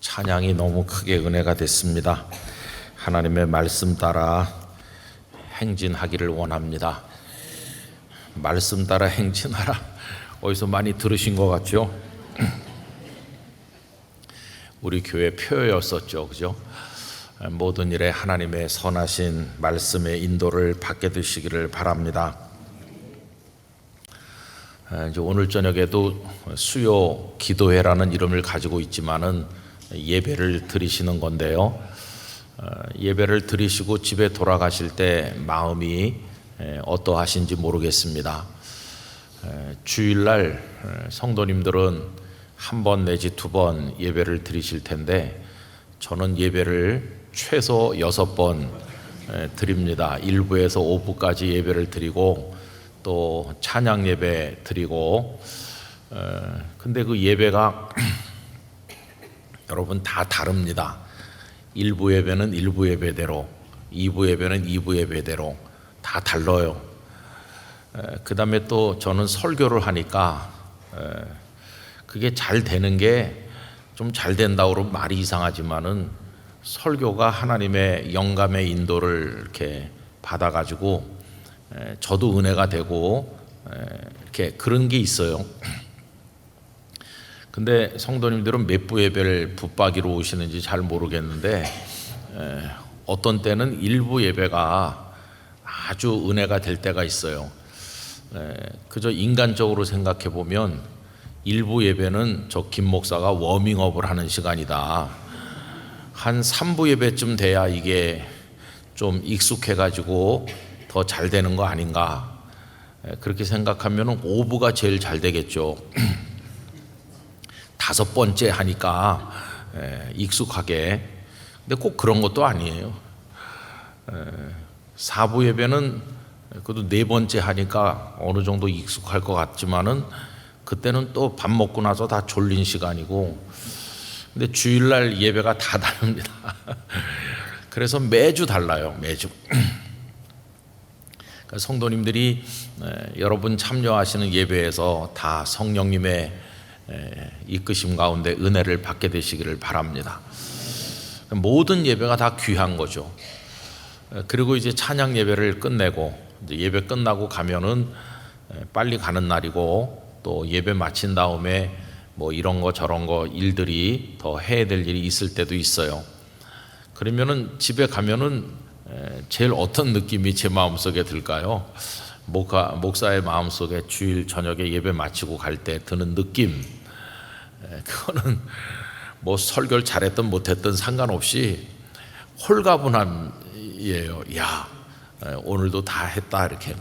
찬양이 너무 크게 은혜가 됐습니다. 하나님의 말씀 따라 행진하기를 원합니다. 말씀 따라 행진하라. 어디서 많이 들으신 것 같죠? 우리 교회 표였었죠, 그죠? 모든 일에 하나님의 선하신 말씀의 인도를 받게 되시기를 바랍니다. 이제 오늘 저녁에도 수요 기도회라는 이름을 가지고 있지만은 예배를 드리시는 건데요. 예배를 드리시고 집에 돌아가실 때 마음이 어떠하신지 모르겠습니다. 주일날 성도님들은 한 번 내지 두 번 예배를 드리실 텐데 저는 예배를 최소 6번 드립니다. 1부에서 5부까지 예배를 드리고 또 찬양 예배 드리고 근데 그 예배가 여러분 다 다릅니다. 1부 예배는 1부 예배대로, 2부 예배는 2부 예배대로 다 달라요. 그 다음에 또 저는 설교를 하니까 그게 잘 되는 게 좀 잘 된다고 그러면 말이 이상하지만은 설교가 하나님의 영감의 인도를 이렇게 받아가지고 저도 은혜가 되고 이렇게 그런 게 있어요. 근데 성도님들은 몇 부 예배를 붙박이로 오시는지 잘 모르겠는데 어떤 때는 일부 예배가 아주 은혜가 될 때가 있어요. 그저 인간적으로 생각해 보면 일부 예배는 저 김 목사가 워밍업을 하는 시간이다. 한 3부 예배쯤 돼야 이게 좀 익숙해 가지고 더 잘 되는 거 아닌가. 그렇게 생각하면 5부가 제일 잘 되겠죠. 5번째 하니까 익숙하게. 근데 꼭 그런 것도 아니에요. 4부 예배는 그래도 4번째 하니까 어느 정도 익숙할 것 같지만은 그때는 또 밥 먹고 나서 다 졸린 시간이고. 근데 주일날 예배가 다 다릅니다. 그래서 매주 달라요, 매주. 성도님들이 여러분 참여하시는 예배에서 다 성령님의 이끄심 가운데 은혜를 받게 되시기를 바랍니다. 모든 예배가 다 귀한 거죠. 그리고 이제 찬양 예배를 끝내고 이제 예배 끝나고 가면은 빨리 가는 날이고 또 예배 마친 다음에 뭐 이런 거 저런 거 일들이 더 해야 될 일이 있을 때도 있어요. 그러면은 집에 가면은 제일 어떤 느낌이 제 마음속에 들까요? 목사의 마음속에 주일 저녁에 예배 마치고 갈 때 드는 느낌, 그거는 뭐 설교를 잘했든 못했든 상관없이 홀가분함이에요. 야, 오늘도 다 했다 이렇게.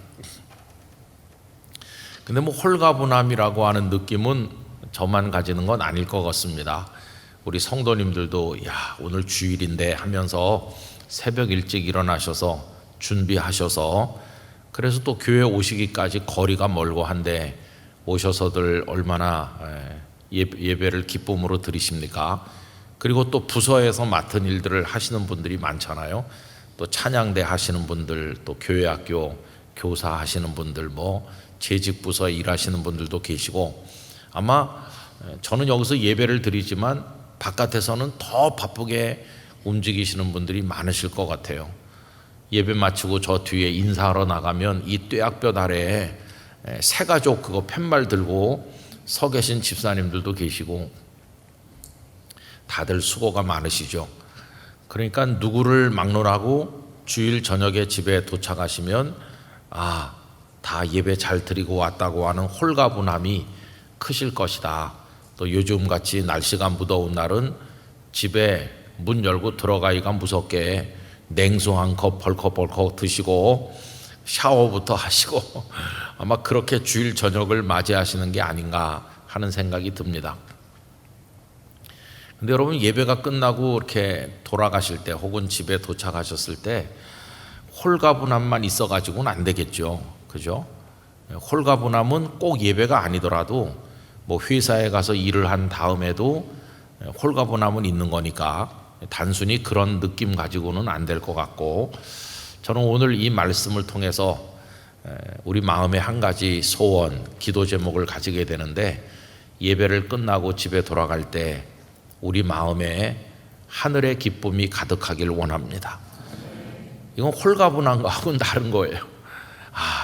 근데 뭐 홀가분함이라고 하는 느낌은 저만 가지는 건 아닐 것 같습니다. 우리 성도님들도 야, 오늘 주일인데 하면서 새벽 일찍 일어나셔서 준비하셔서 그래서 또 교회 오시기까지 거리가 멀고 한데 오셔서들 얼마나 예배를 기쁨으로 드리십니까? 그리고 또 부서에서 맡은 일들을 하시는 분들이 많잖아요. 또 찬양대 하시는 분들, 또 교회학교 교사 하시는 분들, 뭐 재직 부서에 일하시는 분들도 계시고 아마 저는 여기서 예배를 드리지만 바깥에서는 더 바쁘게 움직이시는 분들이 많으실 것 같아요. 예배 마치고 저 뒤에 인사하러 나가면 이 뙤약볕 아래에 새 가족 그거 팻말 들고 서 계신 집사님들도 계시고 다들 수고가 많으시죠. 그러니까 누구를 막론하고 주일 저녁에 집에 도착하시면 다 예배 잘 드리고 왔다고 하는 홀가분함이 크실 것이다. 또 요즘같이 날씨가 무더운 날은 집에 문 열고 들어가기가 무섭게 냉수 한 컵 벌컥벌컥 드시고 샤워부터 하시고 아마 그렇게 주일 저녁을 맞이하시는 게 아닌가 하는 생각이 듭니다. 근데 여러분 예배가 끝나고 이렇게 돌아가실 때 혹은 집에 도착하셨을 때 홀가분함만 있어가지고는 안 되겠죠. 그죠? 홀가분함은 꼭 예배가 아니더라도 뭐 회사에 가서 일을 한 다음에도 홀가분함은 있는 거니까 단순히 그런 느낌 가지고는 안 될 것 같고 저는 오늘 이 말씀을 통해서 우리 마음에 한 가지 소원, 기도 제목을 가지게 되는데 예배를 끝나고 집에 돌아갈 때 우리 마음에 하늘의 기쁨이 가득하길 원합니다. 이건 홀가분한 거하고는 다른 거예요.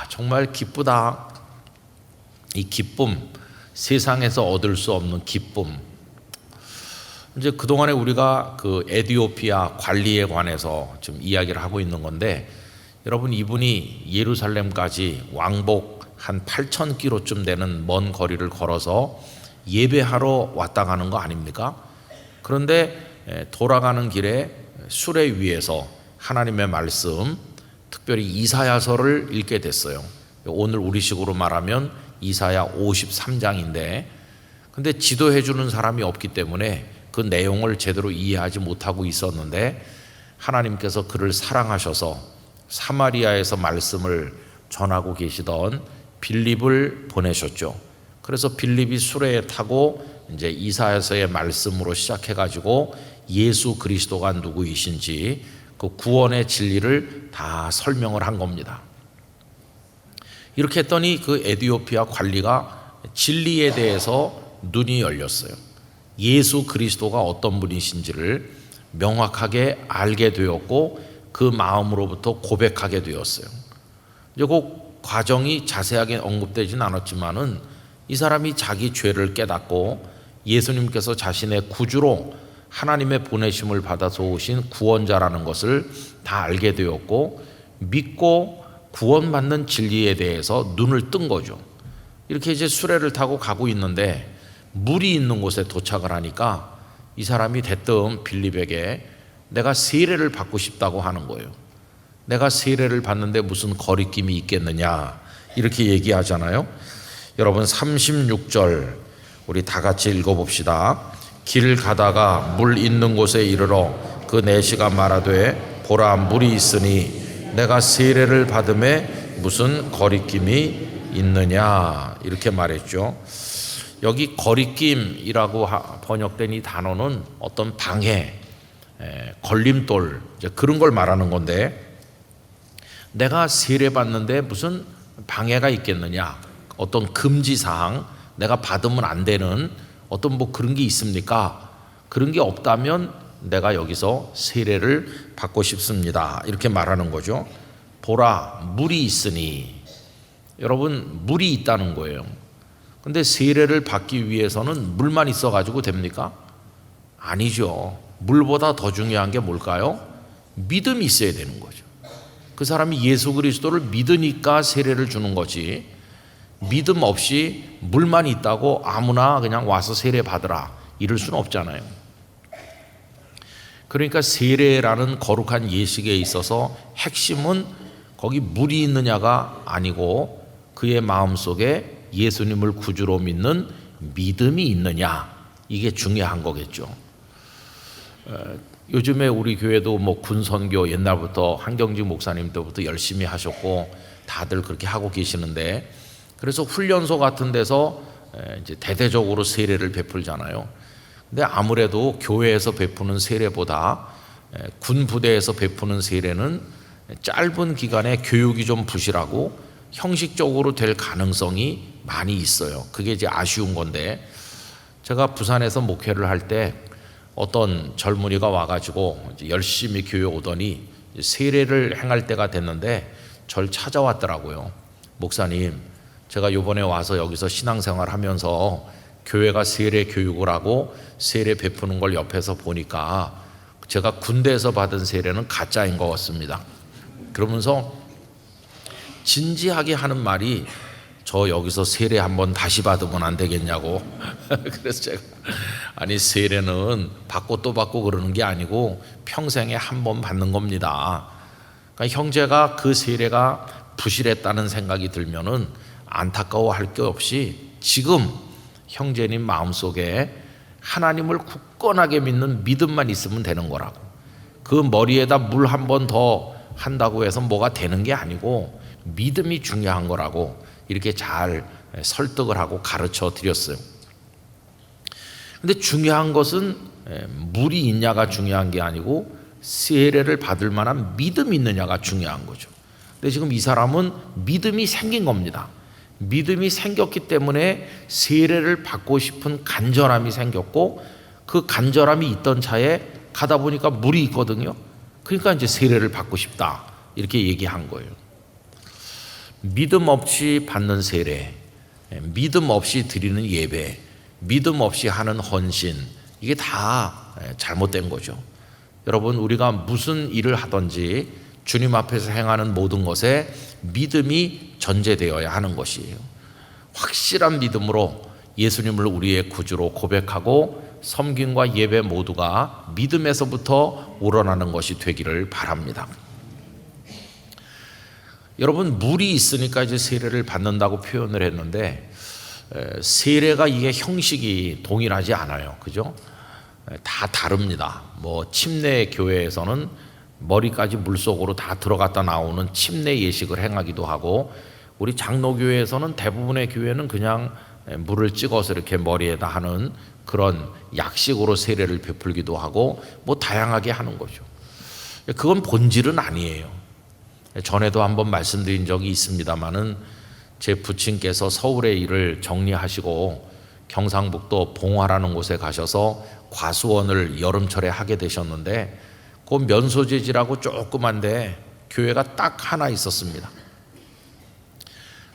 정말 기쁘다. 이 기쁨, 세상에서 얻을 수 없는 기쁨. 이제 그동안에 우리가 그 에티오피아 관리에 관해서 좀 이야기를 하고 있는 건데, 여러분, 이분이 예루살렘까지 왕복 한 8,000km쯤 되는 먼 거리를 걸어서 예배하러 왔다 가는 거 아닙니까? 그런데 돌아가는 길에 수레 위에서 하나님의 말씀, 특별히 이사야서를 읽게 됐어요. 오늘 우리식으로 말하면 이사야 53장인데, 근데 지도해 주는 사람이 없기 때문에 그 내용을 제대로 이해하지 못하고 있었는데, 하나님께서 그를 사랑하셔서 사마리아에서 말씀을 전하고 계시던 빌립을 보내셨죠. 그래서 빌립이 수레에 타고 이제 이사야서의 말씀으로 시작해가지고 예수 그리스도가 누구이신지 그 구원의 진리를 다 설명을 한 겁니다. 이렇게 했더니 그 에티오피아 관리가 진리에 대해서 눈이 열렸어요. 예수 그리스도가 어떤 분이신지를 명확하게 알게 되었고 그 마음으로부터 고백하게 되었어요. 이제 그 과정이 자세하게 언급되지는 않았지만은 이 사람이 자기 죄를 깨닫고 예수님께서 자신의 구주로 하나님의 보내심을 받아서 오신 구원자라는 것을 다 알게 되었고, 믿고 구원받는 진리에 대해서 눈을 뜬 거죠. 이렇게 이제 수레를 타고 가고 있는데 물이 있는 곳에 도착을 하니까 이 사람이 대뜸 빌립에게 내가 세례를 받고 싶다고 하는 거예요. 내가 세례를 받는데 무슨 거리낌이 있겠느냐, 이렇게 얘기하잖아요. 여러분, 36절 우리 다 같이 읽어봅시다. 길 가다가 물 있는 곳에 이르러 그 내시가 말하되 보라, 물이 있으니 내가 세례를 받음에 무슨 거리낌이 있느냐, 이렇게 말했죠. 여기 거리낌이라고 번역된 이 단어는 어떤 방해, 걸림돌, 이제 그런 걸 말하는 건데, 내가 세례 받는데 무슨 방해가 있겠느냐, 어떤 금지사항, 내가 받으면 안 되는 어떤 뭐 그런 게 있습니까? 그런 게 없다면 내가 여기서 세례를 받고 싶습니다, 이렇게 말하는 거죠. 보라, 물이 있으니. 여러분, 물이 있다는 거예요. 근데 세례를 받기 위해서는 물만 있어 가지고 됩니까? 아니죠. 물보다 더 중요한 게 뭘까요? 믿음이 있어야 되는 거죠. 그 사람이 예수 그리스도를 믿으니까 세례를 주는 거지, 믿음 없이 물만 있다고 아무나 그냥 와서 세례 받으라 이럴 수는 없잖아요. 그러니까 세례라는 거룩한 예식에 있어서 핵심은 거기 물이 있느냐가 아니고 그의 마음속에 예수님을 구주로 믿는 믿음이 있느냐, 이게 중요한 거겠죠. 요즘에 우리 교회도 뭐 군선교 옛날부터 한경직 목사님 때부터 열심히 하셨고 다들 그렇게 하고 계시는데, 그래서 훈련소 같은 데서 이제 대대적으로 세례를 베풀잖아요. 근데 아무래도 교회에서 베푸는 세례보다 군 부대에서 베푸는 세례는 짧은 기간에 교육이 좀 부실하고 형식적으로 될 가능성이 많이 있어요. 그게 이제 아쉬운 건데, 제가 부산에서 목회를 할 때 어떤 젊은이가 와가지고 이제 열심히 교회 오더니 세례를 행할 때가 됐는데 절 찾아왔더라고요. 목사님, 제가 이번에 와서 여기서 신앙생활 하면서 교회가 세례 교육을 하고 세례 베푸는 걸 옆에서 보니까 제가 군대에서 받은 세례는 가짜인 것 같습니다. 그러면서 진지하게 하는 말이, 저 여기서 세례 한번 다시 받으면 안 되겠냐고. 그래서 제가, 아니, 세례는 받고 또 받고 그러는 게 아니고 평생에 한 번 받는 겁니다. 그러니까 형제가 그 세례가 부실했다는 생각이 들면은 안타까워할 게 없이 지금 형제님 마음속에 하나님을 굳건하게 믿는 믿음만 있으면 되는 거라고. 그 머리에다 물 한 번 더 한다고 해서 뭐가 되는 게 아니고 믿음이 중요한 거라고 이렇게 잘 설득을 하고 가르쳐 드렸어요. 근데 중요한 것은 물이 있냐가 중요한 게 아니고 세례를 받을 만한 믿음이 있느냐가 중요한 거죠. 근데 지금 이 사람은 믿음이 생긴 겁니다. 믿음이 생겼기 때문에 세례를 받고 싶은 간절함이 생겼고, 그 간절함이 있던 차에 가다 보니까 물이 있거든요. 그러니까 이제 세례를 받고 싶다 이렇게 얘기한 거예요. 믿음 없이 받는 세례, 믿음 없이 드리는 예배, 믿음 없이 하는 헌신, 이게 다 잘못된 거죠. 여러분, 우리가 무슨 일을 하든지 주님 앞에서 행하는 모든 것에 믿음이 전제되어야 하는 것이에요. 확실한 믿음으로 예수님을 우리의 구주로 고백하고 섬김과 예배 모두가 믿음에서부터 우러나는 것이 되기를 바랍니다. 여러분, 물이 있으니까 이제 세례를 받는다고 표현을 했는데 세례가 이게 형식이 동일하지 않아요. 그죠? 다 다릅니다. 뭐 침례 교회에서는 머리까지 물속으로 다 들어갔다 나오는 침례 예식을 행하기도 하고, 우리 장로교회에서는 대부분의 교회는 그냥 물을 찍어서 이렇게 머리에다 하는 그런 약식으로 세례를 베풀기도 하고 뭐 다양하게 하는 거죠. 그건 본질은 아니에요. 전에도 한번 말씀드린 적이 있습니다마는 제 부친께서 서울의 일을 정리하시고 경상북도 봉화라는 곳에 가셔서 과수원을 여름철에 하게 되셨는데, 그 면소재지라고 조그만데 교회가 딱 하나 있었습니다.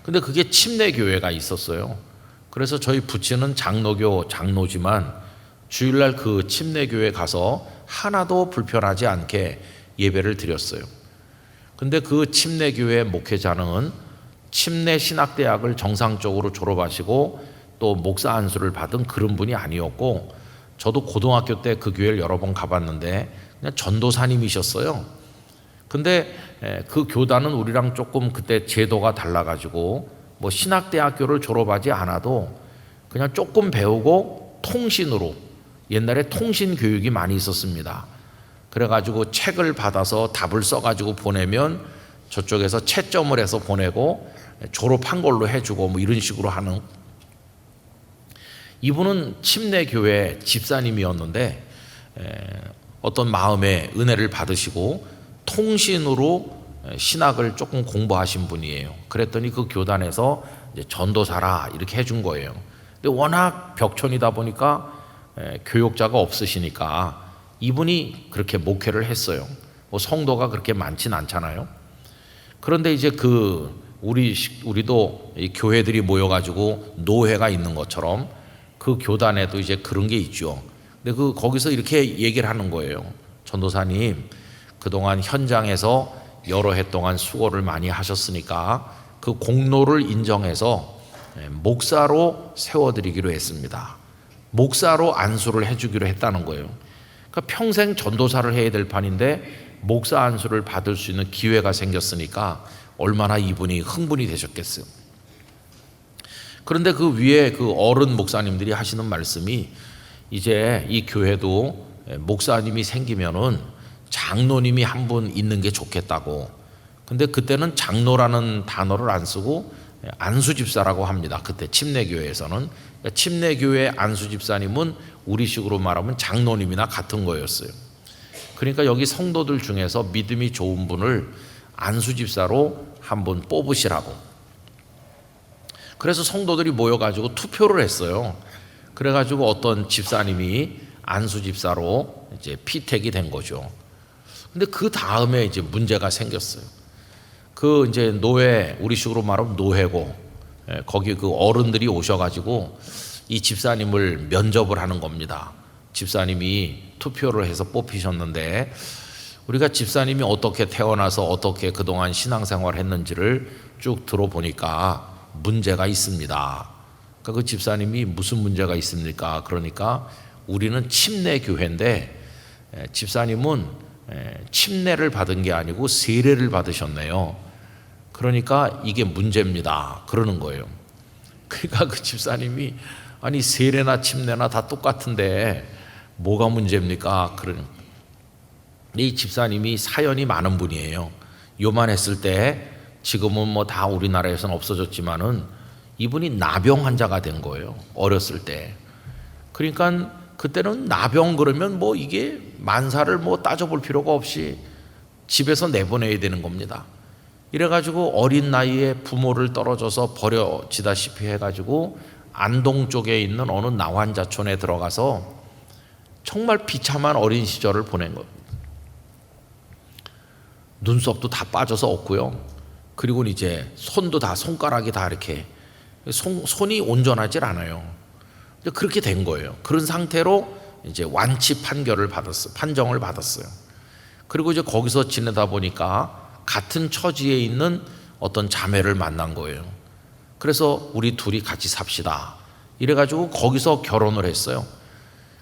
근데 그게 침례교회가 있었어요. 그래서 저희 부친은 장로지만 주일날 그 침례교회 가서 하나도 불편하지 않게 예배를 드렸어요. 근데 그 침례교회 목회자는 침례신학대학을 정상적으로 졸업하시고 또 목사 안수를 받은 그런 분이 아니었고, 저도 고등학교 때 그 교회를 여러 번 가봤는데 그냥 전도사님이셨어요. 근데 그 교단은 우리랑 조금 그때 제도가 달라가지고 뭐 신학대학교를 졸업하지 않아도 그냥 조금 배우고 통신으로, 옛날에 통신 교육이 많이 있었습니다. 그래가지고 책을 받아서 답을 써가지고 보내면 저쪽에서 채점을 해서 보내고 졸업한 걸로 해주고 뭐 이런 식으로 하는, 이분은 침례교회 집사님이었는데 어떤 마음의 은혜를 받으시고 통신으로 신학을 조금 공부하신 분이에요. 그랬더니 그 교단에서 이제 전도사라 이렇게 해준 거예요. 근데 워낙 벽촌이다 보니까 교육자가 없으시니까 이분이 그렇게 목회를 했어요. 뭐 성도가 그렇게 많진 않잖아요. 그런데 이제 우리도 이 교회들이 모여가지고 노회가 있는 것처럼 그 교단에도 이제 그런 게 있죠. 근데 거기서 이렇게 얘기를 하는 거예요. 전도사님, 그동안 현장에서 여러 해 동안 수고를 많이 하셨으니까 그 공로를 인정해서 목사로 세워드리기로 했습니다. 목사로 안수를 해주기로 했다는 거예요. 그러니까 평생 전도사를 해야 될 판인데 목사 안수를 받을 수 있는 기회가 생겼으니까 얼마나 이분이 흥분이 되셨겠어요. 그런데 그 위에 그 어른 목사님들이 하시는 말씀이, 이제 이 교회도 목사님이 생기면은 장로님이 한 분 있는 게 좋겠다고. 근데 그때는 장로라는 단어를 안 쓰고 안수집사라고 합니다. 그때 침례교회에서는. 침례교회 안수집사님은 우리식으로 말하면 장로님이나 같은 거였어요. 그러니까 여기 성도들 중에서 믿음이 좋은 분을 안수집사로 한 분 뽑으시라고. 그래서 성도들이 모여가지고 투표를 했어요. 그래가지고 어떤 집사님이 안수집사로 이제 피택이 된 거죠. 근데 그 다음에 이제 문제가 생겼어요. 그 이제 노회, 우리식으로 말하면 노회고, 거기 그 어른들이 오셔가지고 이 집사님을 면접을 하는 겁니다. 집사님이 투표를 해서 뽑히셨는데, 우리가 집사님이 어떻게 태어나서 어떻게 그동안 신앙생활을 했는지를 쭉 들어보니까 문제가 있습니다. 그러니까 그 집사님이 무슨 문제가 있습니까? 그러니까 우리는 침례교회인데 집사님은 침례를 받은 게 아니고 세례를 받으셨네요. 그러니까 이게 문제입니다. 그러는 거예요. 그러니까 그 집사님이, 아니 세례나 침례나 다 똑같은데 뭐가 문제입니까? 그러는. 이 집사님이 사연이 많은 분이에요. 요만했을 때, 지금은 뭐 다 우리나라에서는 없어졌지만은 이분이 나병 환자가 된 거예요. 어렸을 때. 그러니까 그때는 나병 그러면 뭐 이게 만사를 뭐 따져볼 필요가 없이 집에서 내보내야 되는 겁니다. 이래가지고 어린 나이에 부모를 떨어져서 버려지다시피 해가지고 안동 쪽에 있는 어느 나환자촌에 들어가서 정말 비참한 어린 시절을 보낸 겁니다. 눈썹도 다 빠져서 없고요. 그리고 이제 손도 다 손가락이 다 이렇게 손이 온전하질 않아요. 그렇게 된 거예요. 그런 상태로 이제 완치 판정을 받았어요. 그리고 이제 거기서 지내다 보니까 같은 처지에 있는 어떤 자매를 만난 거예요. 그래서 우리 둘이 같이 삽시다. 이래가지고 거기서 결혼을 했어요.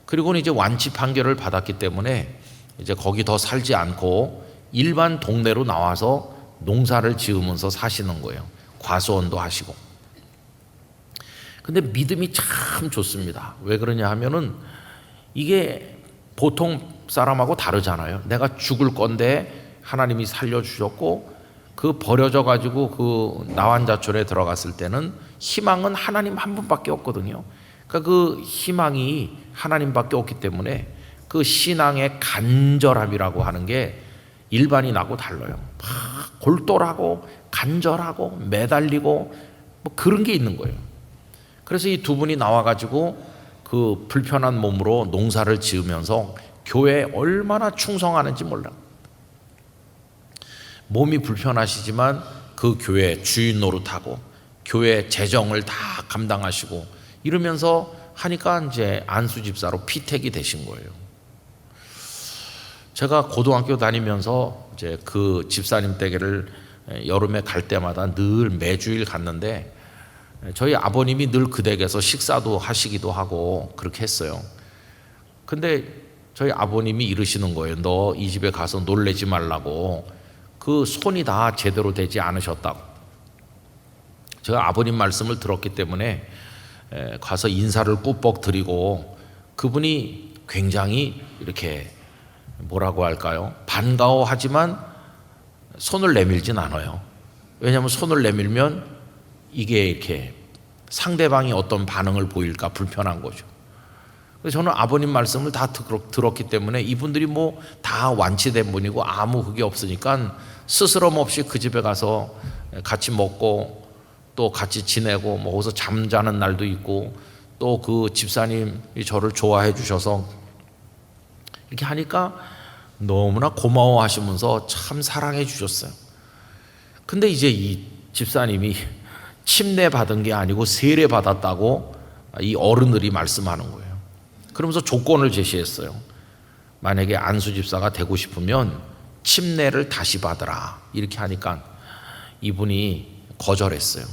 그리고는 이제 완치 판결을 받았기 때문에 이제 거기 더 살지 않고 일반 동네로 나와서 농사를 지으면서 사시는 거예요. 과수원도 하시고. 근데 믿음이 참 좋습니다. 왜 그러냐 하면은 이게 보통 사람하고 다르잖아요. 내가 죽을 건데 하나님이 살려주셨고, 그 버려져 가지고 그 나환자촌에 들어갔을 때는 희망은 하나님 한 분밖에 없거든요. 그러니까 그 희망이 하나님밖에 없기 때문에 그 신앙의 간절함이라고 하는 게 일반인하고 달라요. 막 골똘하고 간절하고 매달리고 뭐 그런 게 있는 거예요. 그래서 이 두 분이 나와가지고 그 불편한 몸으로 농사를 지으면서 교회에 얼마나 충성하는지 몰라. 몸이 불편하시지만 그 교회 주인 노릇하고 교회 재정을 다 감당하시고 이러면서 하니까 이제 안수 집사로 피택이 되신 거예요. 제가 고등학교 다니면서 이제 그 집사님 댁에를 여름에 갈 때마다 늘 매주일 갔는데 저희 아버님이 늘 그 댁에서 식사도 하시기도 하고 그렇게 했어요. 근데 저희 아버님이 이러시는 거예요. 너 이 집에 가서 놀래지 말라고. 그 손이 다 제대로 되지 않으셨다고. 제가 아버님 말씀을 들었기 때문에 가서 인사를 꾸벅 드리고, 그분이 굉장히 이렇게 뭐라고 할까요? 반가워하지만 손을 내밀진 않아요. 왜냐하면 손을 내밀면 이게 이렇게 상대방이 어떤 반응을 보일까 불편한 거죠. 그래서 저는 아버님 말씀을 다 들었기 때문에 이분들이 뭐 다 완치된 분이고 아무 흑이 없으니까 스스럼 없이 그 집에 가서 같이 먹고 또 같이 지내고 뭐 거기서 잠자는 날도 있고, 또 그 집사님이 저를 좋아해 주셔서 이렇게 하니까 너무나 고마워하시면서 참 사랑해 주셨어요. 근데 이제 이 집사님이 침례 받은 게 아니고 세례 받았다고 이 어른들이 말씀하는 거예요. 그러면서 조건을 제시했어요. 만약에 안수 집사가 되고 싶으면 침례를 다시 받으라. 이렇게 하니까 이분이 거절했어요.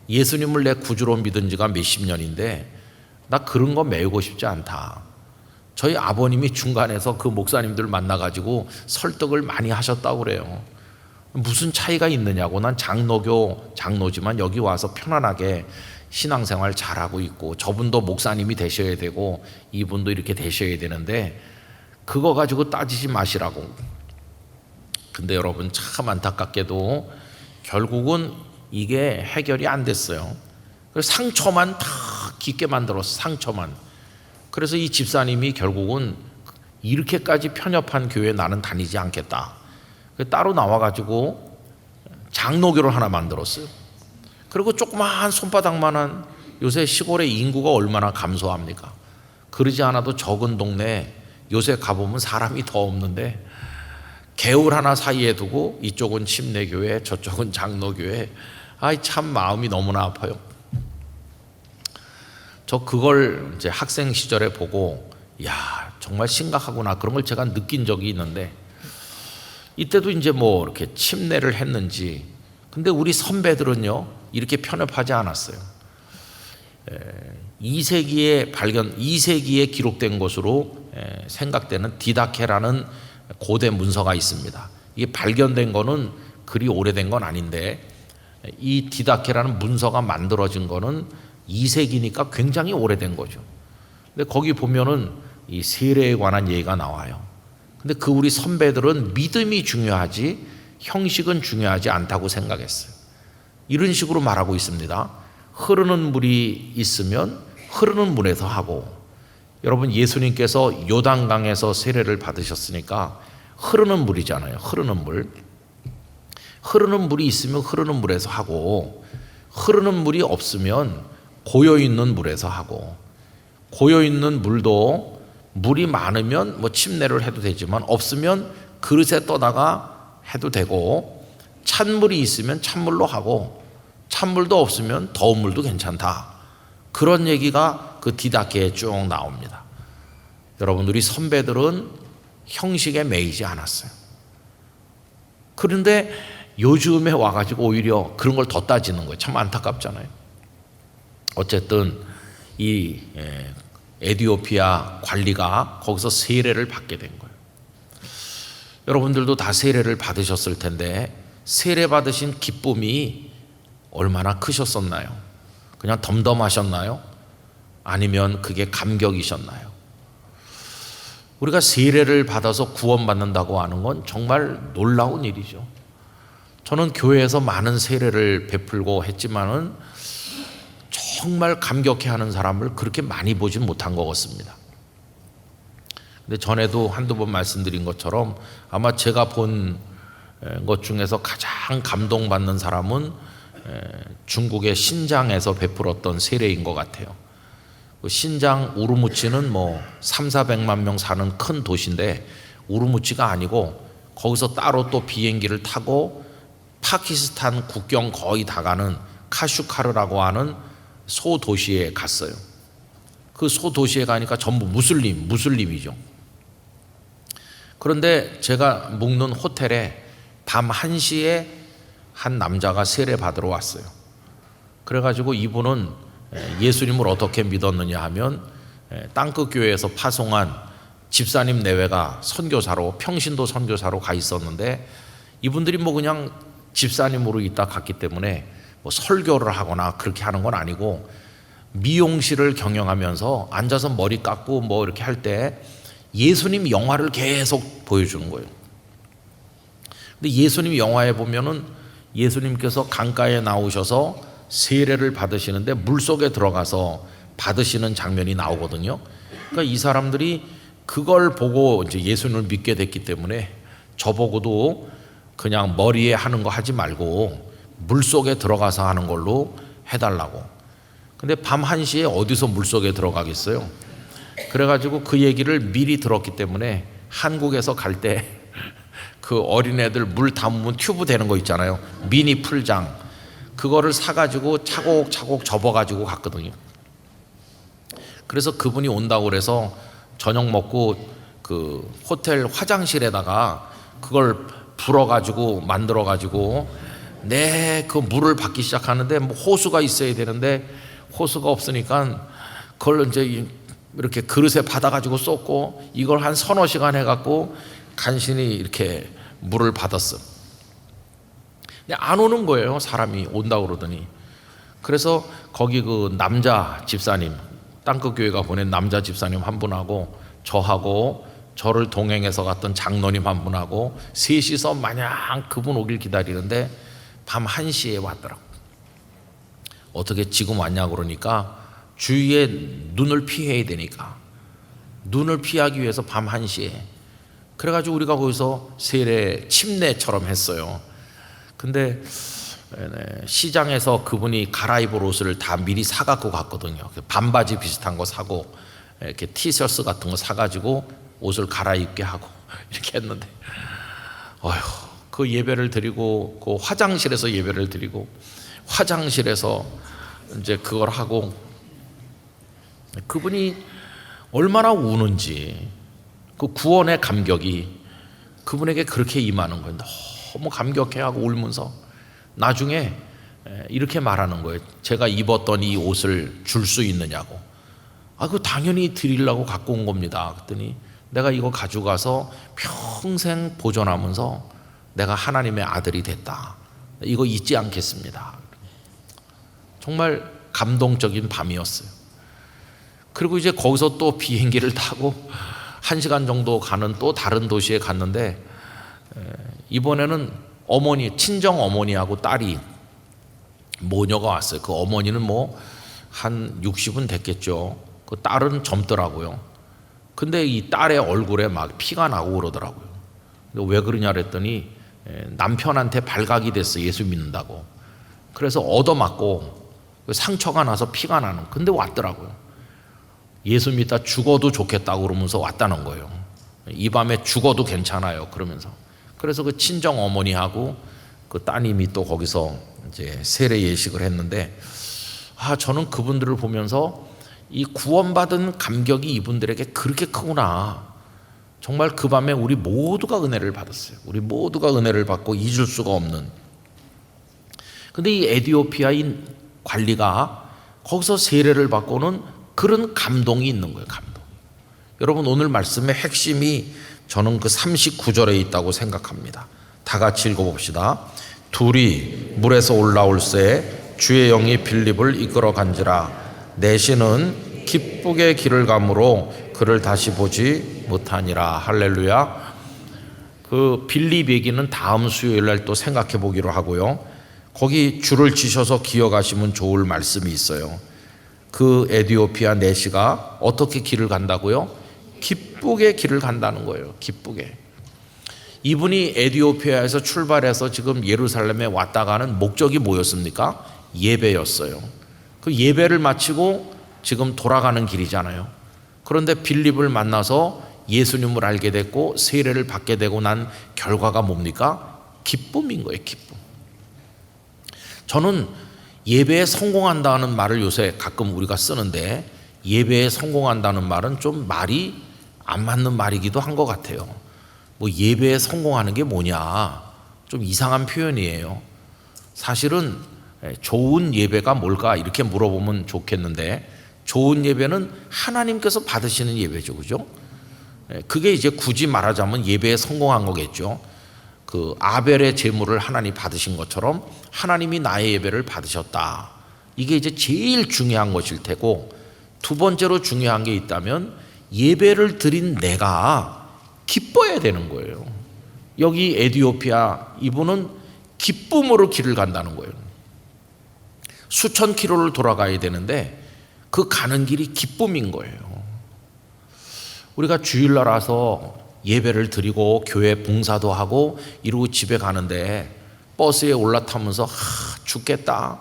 예수님을 내 구주로 믿은 지가 몇십 년인데 나 그런 거 메우고 싶지 않다. 저희 아버님이 중간에서 그 목사님들 만나가지고 설득을 많이 하셨다고 그래요. 무슨 차이가 있느냐고. 난 장로지만 여기 와서 편안하게 신앙생활 잘하고 있고, 저분도 목사님이 되셔야 되고 이분도 이렇게 되셔야 되는데 그거 가지고 따지지 마시라고. 근데 여러분 참 안타깝게도 결국은 이게 해결이 안 됐어요. 그래서 상처만 다 깊게 만들었어. 상처만. 그래서 이 집사님이 결국은 이렇게까지 편협한 교회에 나는 다니지 않겠다. 따로 나와가지고 장로교를 하나 만들었어요. 그리고 조그마한 손바닥만한, 요새 시골의 인구가 얼마나 감소합니까? 그러지 않아도 적은 동네에 요새 가보면 사람이 더 없는데 개울 하나 사이에 두고 이쪽은 침례교회 저쪽은 장로교회. 아이 참 마음이 너무나 아파요. 저 그걸 이제 학생 시절에 보고 야 정말 심각하구나, 그런 걸 제가 느낀 적이 있는데, 이때도 이제 뭐 이렇게 침례를 했는지. 근데 우리 선배들은요 이렇게 편협하지 않았어요. 2세기에 기록된 것으로 생각되는 디다케라는 고대 문서가 있습니다. 이게 발견된 거는 그리 오래된 건 아닌데, 이 디다케라는 문서가 만들어진 거는 2세기니까 굉장히 오래된 거죠. 근데 거기 보면은 이 세례에 관한 얘기가 나와요. 근데 그 우리 선배들은 믿음이 중요하지 형식은 중요하지 않다고 생각했어요. 이런 식으로 말하고 있습니다. 흐르는 물이 있으면 흐르는 물에서 하고, 여러분 예수님께서 요단강에서 세례를 받으셨으니까 흐르는 물이잖아요. 흐르는 물이 있으면 흐르는 물에서 하고, 흐르는 물이 없으면 고여있는 물에서 하고, 고여있는 물도 물이 많으면 뭐 침내를 해도 되지만 없으면 그릇에 떠다가 해도 되고, 찬물이 있으면 찬물로 하고 찬물도 없으면 더운 물도 괜찮다. 그런 얘기가 그 디다케에 쭉 나옵니다. 여러분, 우리 선배들은 형식에 매이지 않았어요. 그런데 요즘에 와가지고 오히려 그런 걸 더 따지는 거예요. 참 안타깝잖아요. 어쨌든 이 에티오피아 관리가 거기서 세례를 받게 된 거예요. 여러분들도 다 세례를 받으셨을 텐데 세례 받으신 기쁨이 얼마나 크셨었나요? 그냥 덤덤하셨나요? 아니면 그게 감격이셨나요? 우리가 세례를 받아서 구원받는다고 하는 건 정말 놀라운 일이죠. 저는 교회에서 많은 세례를 베풀고 했지만은 정말 감격해하는 사람을 그렇게 많이 보진 못한 것 같습니다. 근데 전에도 한두 번 말씀드린 것처럼 아마 제가 본 것 중에서 가장 감동받는 사람은 중국의 신장에서 베풀었던 세례인 것 같아요. 신장 우르무치는 뭐 300~400만 명 사는 큰 도시인데 우르무치가 아니고 거기서 따로 또 비행기를 타고 파키스탄 국경 거의 다 가는 카슈카르라고 하는 소도시에 갔어요. 그 소도시에 가니까 전부 무슬림이죠. 그런데 제가 묵는 호텔에 밤 1시에 한 남자가 세례 받으러 왔어요. 그래가지고 이분은 예수님을 어떻게 믿었느냐 하면 땅끝 교회에서 파송한 집사님 내외가 선교사로, 평신도 선교사로 가 있었는데 이분들이 뭐 그냥 집사님으로 있다 갔기 때문에 뭐 설교를 하거나 그렇게 하는 건 아니고 미용실을 경영하면서 앉아서 머리 깎고 뭐 이렇게 할 때 예수님 영화를 계속 보여주는 거예요. 근데 예수님 영화에 보면은 예수님께서 강가에 나오셔서 세례를 받으시는데 물속에 들어가서 받으시는 장면이 나오거든요. 그러니까 이 사람들이 그걸 보고 이제 예수님을 믿게 됐기 때문에 저보고도 그냥 머리에 하는 거 하지 말고 물속에 들어가서 하는 걸로 해달라고. 근데 밤 1시에 어디서 물속에 들어가겠어요? 그래가지고 그 얘기를 미리 들었기 때문에 한국에서 갈 때 그 어린애들 물 담으면 튜브 되는 거 있잖아요. 미니 풀장. 그거를 사가지고 차곡차곡 접어가지고 갔거든요. 그래서 그분이 온다고 그래서 저녁 먹고 그 호텔 화장실에다가 그걸 불어가지고 만들어가지고 그 물을 받기 시작하는데 뭐 호수가 있어야 되는데 호수가 없으니까 그걸 이제 이렇게 그릇에 받아가지고 쏟고 이걸 한 서너 시간 해갖고 간신히 이렇게 물을 받았어. 근데 안 오는 거예요. 사람이 온다고 그러더니. 그래서 거기 그 남자 집사님, 땅끝 교회가 보낸 남자 집사님 한 분하고 저하고 저를 동행해서 갔던 장로님 한 분하고 셋이서 마냥 그분 오길 기다리는데 밤 1시에 왔더라고. 어떻게 지금 왔냐고 그러니까 주위에 눈을 피해야 되니까 눈을 피하기 위해서 밤 1시에 그래가지고 우리가 거기서 세례 침례처럼 했어요. 근데 시장에서 그분이 갈아입을 옷을 다 미리 사갖고 갔거든요. 반바지 비슷한 거 사고 이렇게 티셔츠 같은 거 사가지고 옷을 갈아입게 하고 이렇게 했는데 어휴, 그 예배를 드리고 그 화장실에서 예배를 드리고 화장실에서 이제 그걸 하고 그분이 얼마나 우는지 그 구원의 감격이 그분에게 그렇게 임하는 거예요. 너무 감격해하고 울면서 나중에 이렇게 말하는 거예요. 제가 입었던 이 옷을 줄 수 있느냐고. 그 당연히 드리려고 갖고 온 겁니다. 그랬더니 내가 이거 가져가서 평생 보존하면서 내가 하나님의 아들이 됐다. 이거 잊지 않겠습니다. 정말 감동적인 밤이었어요. 그리고 이제 거기서 또 비행기를 타고 1시간 정도 가는 또 다른 도시에 갔는데 이번에는 어머니, 친정 어머니하고 딸이 모녀가 왔어요. 그 어머니는 뭐 한 60은 됐겠죠. 그 딸은 젊더라고요. 근데 이 딸의 얼굴에 막 피가 나고 그러더라고요. 왜 그러냐 그랬더니 남편한테 발각이 됐어. 예수 믿는다고. 그래서 얻어맞고 상처가 나서 피가 나는. 근데 왔더라고요. 예수 믿다 죽어도 좋겠다고 그러면서 왔다는 거예요. 이 밤에 죽어도 괜찮아요. 그러면서. 그래서 그 친정 어머니하고 그 따님이 또 거기서 이제 세례 예식을 했는데, 저는 그분들을 보면서 이 구원받은 감격이 이분들에게 그렇게 크구나. 정말 그 밤에 우리 모두가 은혜를 받았어요. 우리 모두가 은혜를 받고 잊을 수가 없는. 근데 이 에디오피아인 관리가 거기서 세례를 받고는 그런 감동이 있는 거예요. 감동. 여러분, 오늘 말씀의 핵심이 저는 그 39절에 있다고 생각합니다. 다 같이 읽어봅시다. 둘이 물에서 올라올새 주의 영이 빌립을 이끌어 간지라. 내시는 기쁘게 길을 가므로 그를 다시 보지 못하니라. 할렐루야. 그 빌립 얘기는 다음 수요일 날 또 생각해 보기로 하고요. 거기 줄을 치셔서 기억하시면 좋을 말씀이 있어요. 그 에디오피아 내시가 어떻게 길을 간다고요? 기쁘게 길을 간다는 거예요. 기쁘게. 이분이 에디오피아에서 출발해서 지금 예루살렘에 왔다 가는 목적이 뭐였습니까? 예배였어요. 그 예배를 마치고 지금 돌아가는 길이잖아요. 그런데 빌립을 만나서 예수님을 알게 됐고 세례를 받게 되고 난 결과가 뭡니까? 기쁨인 거예요. 기쁨. 저는 예배에 성공한다는 말을 요새 가끔 우리가 쓰는데, 예배에 성공한다는 말은 좀 말이 안 맞는 말이기도 한 것 같아요. 뭐 예배에 성공하는 게 뭐냐, 좀 이상한 표현이에요. 사실은 좋은 예배가 뭘까 이렇게 물어보면 좋겠는데, 좋은 예배는 하나님께서 받으시는 예배죠. 그죠? 그게 이제 굳이 말하자면 예배에 성공한 거겠죠. 그 아벨의 제물을 하나님 받으신 것처럼 하나님이 나의 예배를 받으셨다. 이게 이제 제일 중요한 것일 테고, 두 번째로 중요한 게 있다면 예배를 드린 내가 기뻐야 되는 거예요. 여기 에디오피아 이분은 기쁨으로 길을 간다는 거예요. 수천 킬로를 돌아가야 되는데 그 가는 길이 기쁨인 거예요. 우리가 주일날 와서 예배를 드리고 교회 봉사도 하고 이러고 집에 가는데 버스에 올라타면서 죽겠다.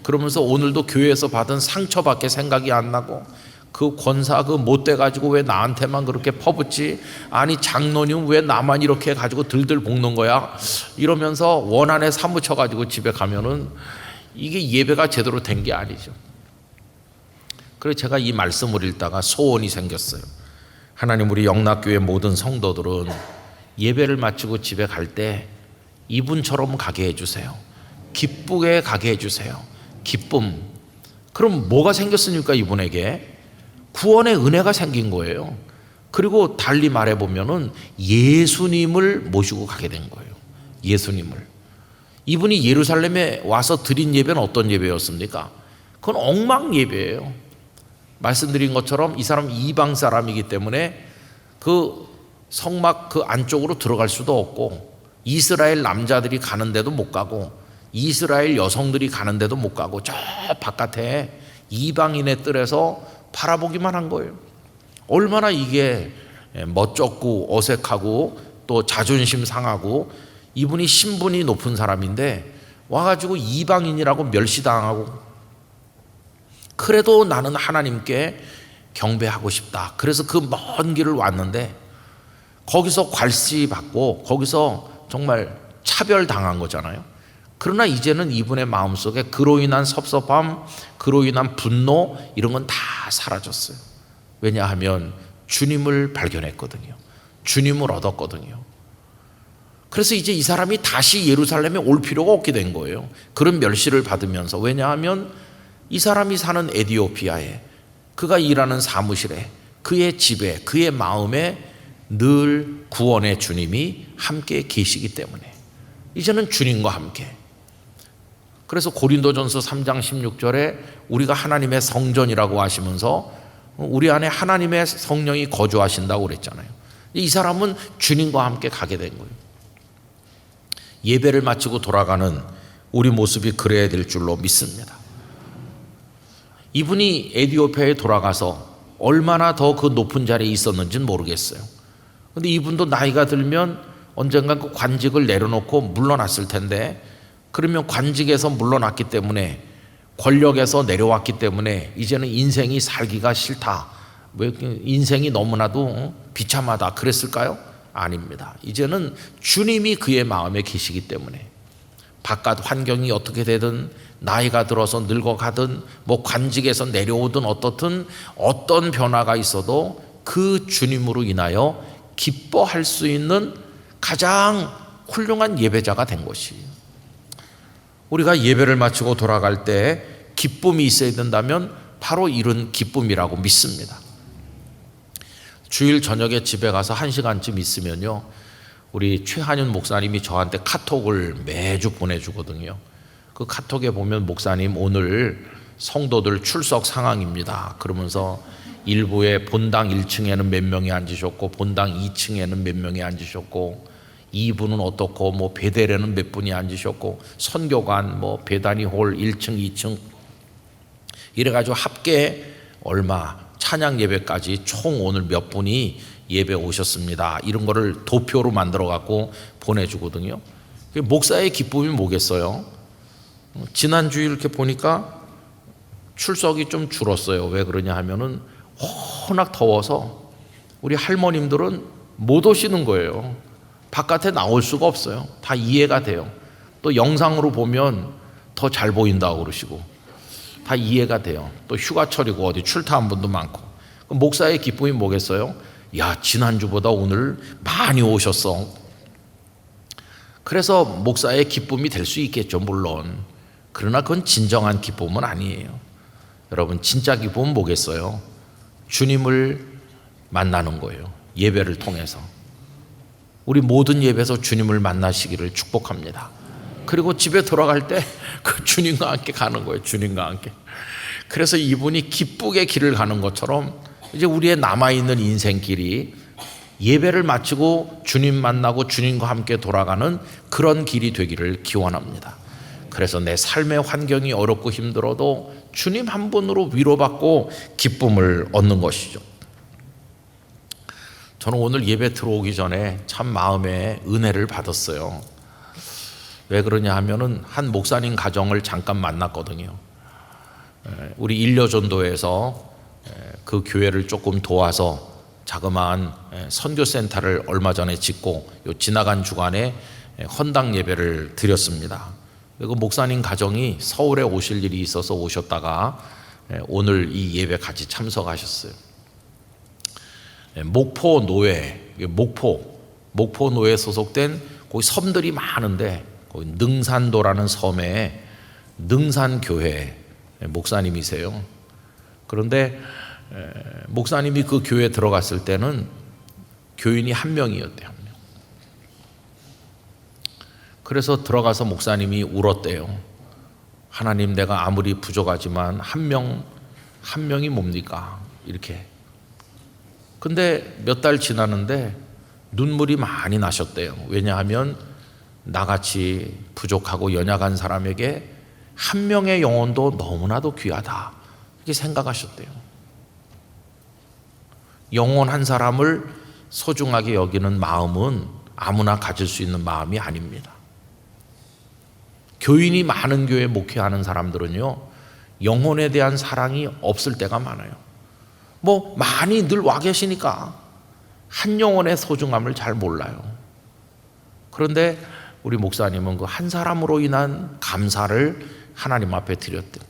그러면서 오늘도 교회에서 받은 상처밖에 생각이 안 나고, 그 권사 그 못돼 가지고 왜 나한테만 그렇게 퍼붓지? 아니 장로님 왜 나만 이렇게 가지고 들들 볶는 거야? 이러면서 원한에 사무쳐 가지고 집에 가면은 이게 예배가 제대로 된 게 아니죠. 그래서 제가 이 말씀을 읽다가 소원이 생겼어요. 하나님, 우리 영락교회 모든 성도들은 예배를 마치고 집에 갈 때 이분처럼 가게 해주세요. 기쁘게 가게 해주세요. 기쁨. 그럼 뭐가 생겼습니까? 이분에게 구원의 은혜가 생긴 거예요. 그리고 달리 말해보면은 예수님을 모시고 가게 된 거예요. 예수님을. 이분이 예루살렘에 와서 드린 예배는 어떤 예배였습니까? 그건 엉망 예배예요. 말씀드린 것처럼 이 사람 이방 사람이기 때문에 그 성막 그 안쪽으로 들어갈 수도 없고, 이스라엘 남자들이 가는데도 못 가고, 이스라엘 여성들이 가는데도 못 가고, 저 바깥에 이방인의 뜰에서 바라보기만 한 거예요. 얼마나 이게 멋쩍고 어색하고 또 자존심 상하고, 이분이 신분이 높은 사람인데 와가지고 이방인이라고 멸시당하고, 그래도 나는 하나님께 경배하고 싶다. 그래서 그 먼 길을 왔는데 거기서 괄시받고 거기서 정말 차별당한 거잖아요. 그러나 이제는 이분의 마음속에 그로 인한 섭섭함, 그로 인한 분노 이런 건 다 사라졌어요. 왜냐하면 주님을 발견했거든요. 주님을 얻었거든요. 그래서 이제 이 사람이 다시 예루살렘에 올 필요가 없게 된 거예요. 그런 멸시를 받으면서. 왜냐하면 이 사람이 사는 에디오피아에, 그가 일하는 사무실에, 그의 집에, 그의 마음에 늘 구원의 주님이 함께 계시기 때문에 이제는 주님과 함께. 그래서 고린도전서 3장 16절에 우리가 하나님의 성전이라고 하시면서 우리 안에 하나님의 성령이 거주하신다고 그랬잖아요. 이 사람은 주님과 함께 가게 된 거예요. 예배를 마치고 돌아가는 우리 모습이 그래야 될 줄로 믿습니다. 이분이 에디오피아에 돌아가서 얼마나 더 그 높은 자리에 있었는지는 모르겠어요. 그런데 이분도 나이가 들면 언젠가 그 관직을 내려놓고 물러났을 텐데, 그러면 관직에서 물러났기 때문에 권력에서 내려왔기 때문에 이제는 인생이 살기가 싫다. 왜 인생이 너무나도 비참하다 그랬을까요? 아닙니다. 이제는 주님이 그의 마음에 계시기 때문에 바깥 환경이 어떻게 되든 나이가 들어서 늙어가든 뭐 관직에서 내려오든 어떻든 어떤 변화가 있어도 그 주님으로 인하여 기뻐할 수 있는 가장 훌륭한 예배자가 된 것이에요. 우리가 예배를 마치고 돌아갈 때 기쁨이 있어야 된다면 바로 이런 기쁨이라고 믿습니다. 주일 저녁에 집에 가서 1시간쯤 있으면요, 우리 최한윤 목사님이 저한테 카톡을 매주 보내주거든요. 그 카톡에 보면 목사님 오늘 성도들 출석 상황입니다. 그러면서 일부에 본당 1층에는 몇 명이 앉으셨고 본당 2층에는 몇 명이 앉으셨고 2부는 어떻고 뭐 배대례는 몇 분이 앉으셨고 선교관 뭐 배단위 홀 1층 2층 이래가지고 합계 얼마 찬양 예배까지 총 오늘 몇 분이 예배 오셨습니다. 이런 거를 도표로 만들어 갖고 보내주거든요. 목사의 기쁨이 뭐겠어요? 지난 주일 이렇게 보니까 출석이 좀 줄었어요. 왜 그러냐 하면은 워낙 더워서 우리 할머님들은 못 오시는 거예요. 바깥에 나올 수가 없어요. 다 이해가 돼요. 또 영상으로 보면 더 잘 보인다고 그러시고 다 이해가 돼요. 또 휴가철이고 어디 출타한 분도 많고. 목사의 기쁨이 뭐겠어요? 야, 지난주보다 오늘 많이 오셨어. 그래서 목사의 기쁨이 될 수 있겠죠, 물론. 그러나 그건 진정한 기쁨은 아니에요. 여러분, 진짜 기쁨은 뭐겠어요? 주님을 만나는 거예요. 예배를 통해서. 우리 모든 예배에서 주님을 만나시기를 축복합니다. 그리고 집에 돌아갈 때 그 주님과 함께 가는 거예요. 주님과 함께. 그래서 이분이 기쁘게 길을 가는 것처럼 이제 우리의 남아있는 인생길이 예배를 마치고 주님 만나고 주님과 함께 돌아가는 그런 길이 되기를 기원합니다. 그래서 내 삶의 환경이 어렵고 힘들어도 주님 한 분으로 위로받고 기쁨을 얻는 것이죠. 저는 오늘 예배 들어오기 전에 참 마음에 은혜를 받았어요. 왜 그러냐 하면은 한 목사님 가정을 잠깐 만났거든요. 우리 일려전도에서 그 교회를 조금 도와서 자그마한 선교센터를 얼마 전에 짓고 지나간 주간에 헌당 예배를 드렸습니다. 그리고 목사님 가정이 서울에 오실 일이 있어서 오셨다가 오늘 이 예배 같이 참석하셨어요. 목포 노회, 목포 노회에 소속된 거기 섬들이 많은데 거기 능산도라는 섬에 능산교회 목사님이세요. 그런데 목사님이 그 교회에 들어갔을 때는 교인이 한 명이었대요. 한 명. 그래서 들어가서 목사님이 울었대요. 하나님, 내가 아무리 부족하지만 한 명이 뭡니까? 이렇게. 근데 몇 달 지나는데 눈물이 많이 나셨대요. 왜냐하면 나같이 부족하고 연약한 사람에게 한 명의 영혼도 너무나도 귀하다 이렇게 생각하셨대요. 영혼 한 사람을 소중하게 여기는 마음은 아무나 가질 수 있는 마음이 아닙니다. 교인이 많은 교회 목회하는 사람들은요, 영혼에 대한 사랑이 없을 때가 많아요. 뭐 많이 늘 와 계시니까 한 영혼의 소중함을 잘 몰라요. 그런데 우리 목사님은 그 한 사람으로 인한 감사를 하나님 앞에 드렸대요.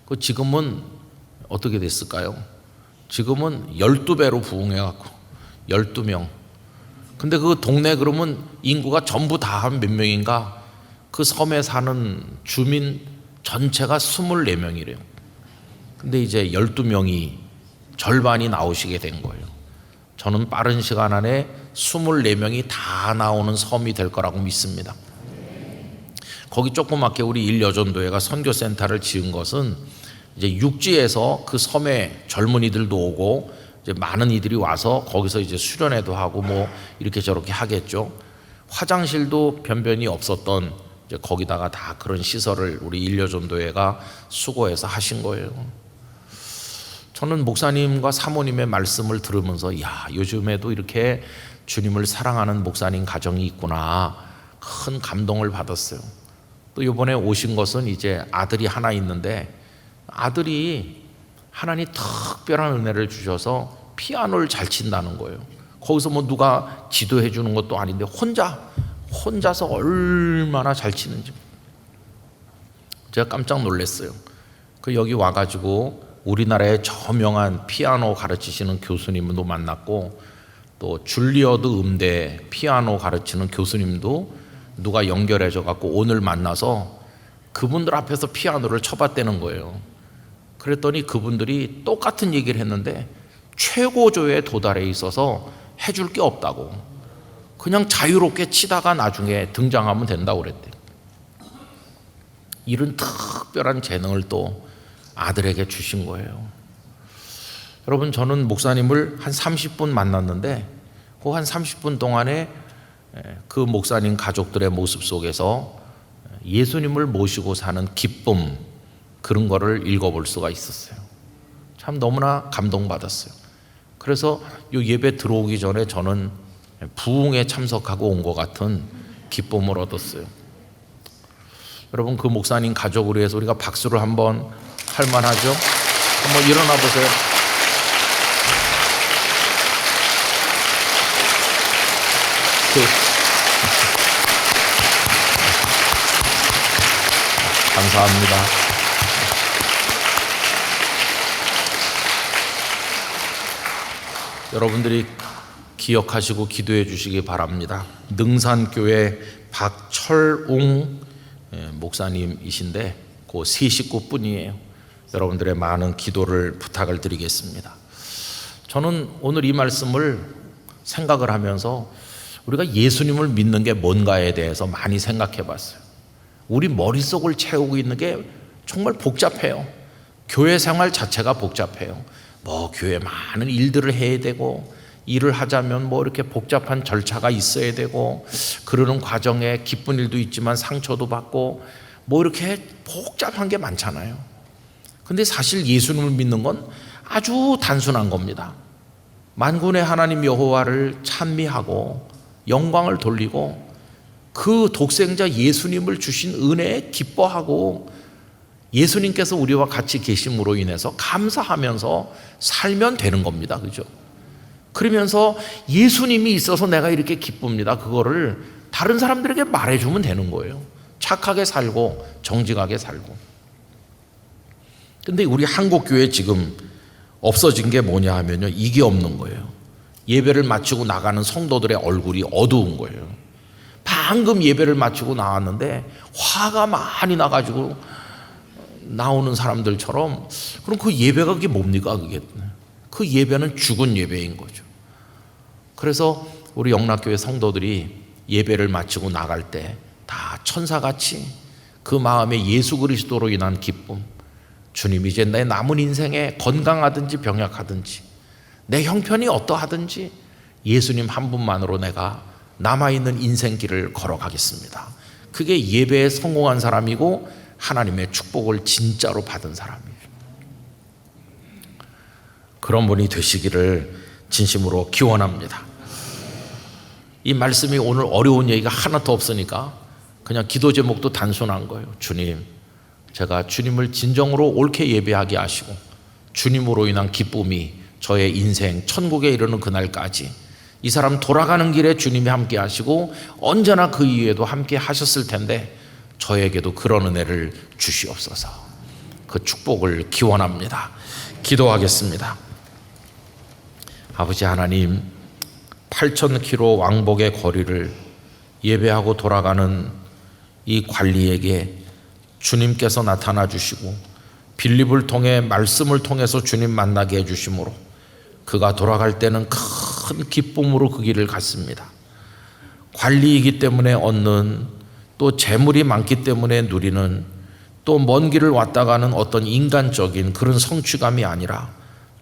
그 지금은 어떻게 됐을까요? 지금은 12배로 부흥해갖고 12명. 근데 그 동네 그러면 인구가 전부 다 한 몇 명인가? 그 섬에 사는 주민 전체가 24명이래요. 근데 이제 12명이 절반이 나오시게 된 거예요. 저는 빠른 시간 안에 24명이 다 나오는 섬이 될 거라고 믿습니다. 거기 조그맣게 우리 일여전도회가 선교센터를 지은 것은 이제 육지에서 그 섬에 젊은이들도 오고 이제 많은 이들이 와서 거기서 이제 수련회도 하고 뭐 이렇게 저렇게 하겠죠. 화장실도 변변히 없었던 이제 거기다가 다 그런 시설을 우리 일여전도회가 수고해서 하신 거예요. 저는 목사님과 사모님의 말씀을 들으면서 야, 요즘에도 이렇게 주님을 사랑하는 목사님 가정이 있구나 큰 감동을 받았어요. 또 이번에 오신 것은 이제 아들이 하나 있는데, 아들이 하나님 특별한 은혜를 주셔서 피아노를 잘 친다는 거예요. 거기서 뭐 누가 지도해 주는 것도 아닌데 혼자서 얼마나 잘 치는지 제가 깜짝 놀랐어요. 그 여기 와가지고 우리나라의 저명한 피아노 가르치시는 교수님도 만났고, 또 줄리어드 음대 피아노 가르치는 교수님도 누가 연결해줘 갖고 오늘 만나서 그분들 앞에서 피아노를 쳐봤다는 거예요. 그랬더니 그분들이 똑같은 얘기를 했는데 최고조에 도달해 있어서 해줄 게 없다고, 그냥 자유롭게 치다가 나중에 등장하면 된다고 그랬대. 이런 특별한 재능을 또 아들에게 주신 거예요. 여러분, 저는 목사님을 한 30분 만났는데 그 한 30분 동안에 그 목사님 가족들의 모습 속에서 예수님을 모시고 사는 기쁨, 그런 거를 읽어볼 수가 있었어요. 참 너무나 감동받았어요. 그래서 이 예배 들어오기 전에 저는 부흥에 참석하고 온 것 같은 기쁨을 얻었어요. 여러분, 그 목사님 가족을 위해서 우리가 박수를 한번 할 만하죠? 한번 일어나 보세요. 감사합니다. 여러분들이 기억하시고 기도해 주시기 바랍니다. 능산교회 박철웅 목사님이신데 그 세 식구뿐이에요. 여러분들의 많은 기도를 부탁을 드리겠습니다. 저는 오늘 이 말씀을 생각을 하면서 우리가 예수님을 믿는 게 뭔가에 대해서 많이 생각해 봤어요. 우리 머릿속을 채우고 있는 게 정말 복잡해요. 교회 생활 자체가 복잡해요. 뭐 교회 많은 일들을 해야 되고, 일을 하자면 뭐 이렇게 복잡한 절차가 있어야 되고, 그러는 과정에 기쁜 일도 있지만 상처도 받고, 뭐 이렇게 복잡한 게 많잖아요. 근데 사실 예수님을 믿는 건 아주 단순한 겁니다. 만군의 하나님 여호와를 찬미하고 영광을 돌리고 그 독생자 예수님을 주신 은혜에 기뻐하고, 예수님께서 우리와 같이 계심으로 인해서 감사하면서 살면 되는 겁니다. 그죠? 그러면서 예수님이 있어서 내가 이렇게 기쁩니다. 그거를 다른 사람들에게 말해주면 되는 거예요. 착하게 살고 정직하게 살고. 근데 우리 한국교회 지금 없어진 게 뭐냐 하면요, 이게 없는 거예요. 예배를 마치고 나가는 성도들의 얼굴이 어두운 거예요. 방금 예배를 마치고 나왔는데 화가 많이 나가지고 나오는 사람들처럼, 그럼 그 예배가 그게 뭡니까? 그게 그 예배는 죽은 예배인 거죠. 그래서 우리 영락교회 성도들이 예배를 마치고 나갈 때 다 천사같이 그 마음에 예수 그리스도로 인한 기쁨, 주님 이제 내 남은 인생에 건강하든지 병약하든지 내 형편이 어떠하든지 예수님 한 분만으로 내가 남아있는 인생길을 걸어가겠습니다. 그게 예배에 성공한 사람이고 하나님의 축복을 진짜로 받은 사람이에요. 그런 분이 되시기를 진심으로 기원합니다. 이 말씀이 오늘 어려운 얘기가 하나도 없으니까 그냥 기도 제목도 단순한 거예요. 주님, 제가 주님을 진정으로 옳게 예배하게 하시고 주님으로 인한 기쁨이 저의 인생 천국에 이르는 그날까지 이 사람 돌아가는 길에 주님이 함께 하시고 언제나 그 이후에도 함께 하셨을 텐데 저에게도 그런 은혜를 주시옵소서. 그 축복을 기원합니다. 기도하겠습니다. 아버지 하나님, 8,000km 왕복의 거리를 예배하고 돌아가는 이 관리에게 주님께서 나타나 주시고 빌립을 통해 말씀을 통해서 주님 만나게 해주심으로 그가 돌아갈 때는 큰 기쁨으로 그 길을 갔습니다. 관리이기 때문에 얻는, 또 재물이 많기 때문에 누리는, 또 먼 길을 왔다 가는 어떤 인간적인 그런 성취감이 아니라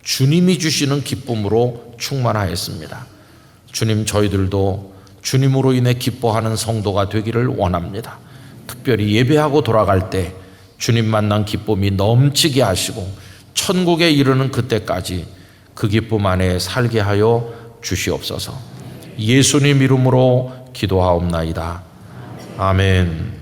주님이 주시는 기쁨으로 충만하였습니다. 주님, 저희들도 주님으로 인해 기뻐하는 성도가 되기를 원합니다. 특별히 예배하고 돌아갈 때 주님 만난 기쁨이 넘치게 하시고 천국에 이르는 그때까지 그 기쁨 안에 살게 하여 주시옵소서. 예수님 이름으로 기도하옵나이다. 아멘.